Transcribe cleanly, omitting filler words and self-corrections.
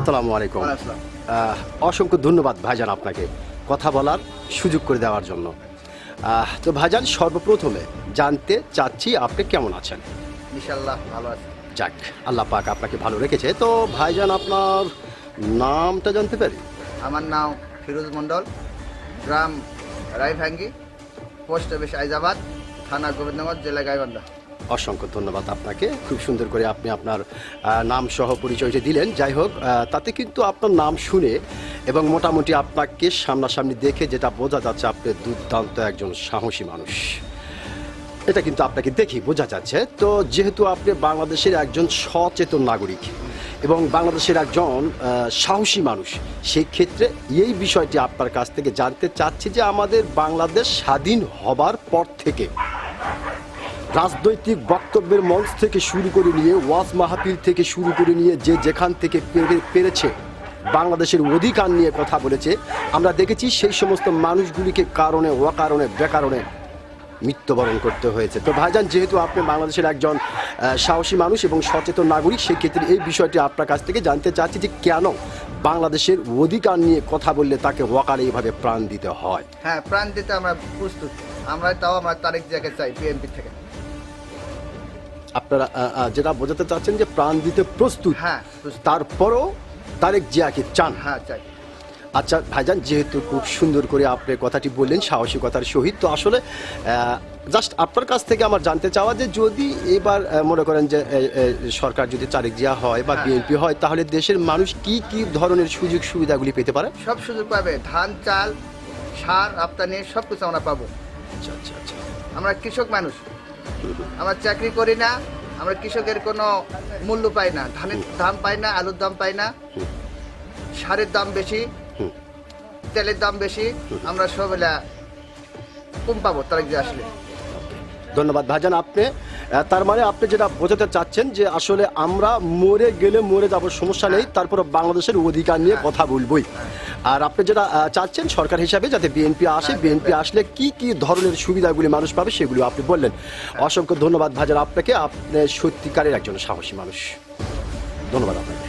আসসালামু আলাইকুম। ওয়ালাইকুম অসংখ্য ধন্যবাদ ভাইজান আপনাকে কথা বলার সুযোগ করে দেওয়ার জন্য। তো ভাইজান, সর্বপ্রথমে জানতে চাচ্ছি আপনি কেমন আছেন? ইনশাআল্লাহ ভালো আছি। যাক, আল্লাহ পাক আপনাকে ভালো রেখেছে। তো ভাইজান, আপনার নামটা জানতে পারি? আমার নাম ফিরোজ মণ্ডল, গ্রাম রায়ভাঙ্গি, পোস্ট অফিস আইজাবাদ, থানা গোবিন্দগঞ্জ, জেলা গাইবান্ধা। অসংখ্য ধন্যবাদ আপনাকে। খুব সুন্দর করে আপনি আপনার নাম সহ পরিচয়টি দিলেন। যাই হোক, তাতে কিন্তু আপনার নাম শুনে এবং মোটামুটি আপনাকে সামনাসামনি দেখে যেটা বোঝা যাচ্ছে, আপনি দুর্দান্ত একজন সাহসী মানুষ। এটা কিন্তু আপনাকে দেখি বোঝা যাচ্ছে। তো যেহেতু আপনি বাংলাদেশের একজন সচেতন নাগরিক এবং বাংলাদেশের একজন সাহসী মানুষ, সেই ক্ষেত্রে এই বিষয়টি আপনার কাছ থেকে জানতে চাচ্ছি যে আমাদের বাংলাদেশ স্বাধীন হবার পর থেকে রাজনৈতিক বক্তব্যের মঞ্চ থেকে শুরু করে নিয়ে ওয়াজ মাহফিল থেকে শুরু করে নিয়ে যে যেখান থেকে পেরেছে বাংলাদেশের অধিকার নিয়ে কথা বলেছে, আমরা দেখেছি সেই সমস্ত মানুষগুলিকে কারণে অকারণে বেকারণে মৃত্যুবরণ করতে হয়েছে। তো ভাইজান, যেহেতু আপনি বাংলাদেশের একজন সাহসী মানুষ এবং সচেতন নাগরিক, সেই ক্ষেত্রে এই বিষয়টি আপনার কাছ থেকে জানতে চাচ্ছি যে কেন বাংলাদেশের অধিকার নিয়ে কথা বললে তাকে ওয়াকারে এইভাবে প্রাণ দিতে হয়? হ্যাঁ, প্রাণ দিতে আমরা প্রস্তুত। আমরা তারেক জিয়াকে চাই বিএনপি থেকে। আপনারা যেটা বোঝাতে চাচ্ছেন যে প্রাণ দিতে প্রস্তুত, হ্যাঁ প্রস্তুত। তারপরও তারেক জিয়াকে চান? হ্যাঁ চাই। আচ্ছা ভাইজান, যেহেতু খুব সুন্দর করে আপনি কথাটি বললেন সাহসিকতার সহিত, তো আসলে জাস্ট আপনার কাছ থেকে আমার জানতে চাওয়া যে যদি এবার মনে করেন যে সরকার যদি তারেক জিয়া হয় বা বিএনপি হয়, তাহলে দেশের মানুষ কি কি ধরনের সুযোগ সুবিধাগুলি পেতে পারে? সব সুযোগ পাবে, ধান, চাল, সার, রপ্তানি সব কিছু আমরা পাবো। আচ্ছা আচ্ছা আচ্ছা। আমরা কৃষক মানুষ, আমরা চাকরি করি না, আমরা কৃষকের কোনো মূল্য পাই না, ধানের দাম পাই না, আলুর দাম পাই না, সারের দাম বেশি, তেলের দাম বেশি, আমরা সব কম পাবো তারেক জিয়া আসলে। ধন্যবাদ ভাইজান। আপনি তার মানে আপনি যেটা বোঝাতে চাচ্ছেন যে আসলে আমরা মরে গেলে মরে যাব, সমস্যা নেই, তারপর বাংলাদেশের অধিকার নিয়ে কথা বলবই। আর আপনি যেটা চাচ্ছেন সরকার হিসাবে যাতে বিএনপি আসে, বিএনপি আসলে কি কি ধরনের সুবিধাগুলি মানুষ পাবে সেগুলো আপনি বললেন। অসংখ্য ধন্যবাদ ভাইজান আপনাকে। আপনি সত্যিকারের একজন সাহসী মানুষ। ধন্যবাদ আপনাকে।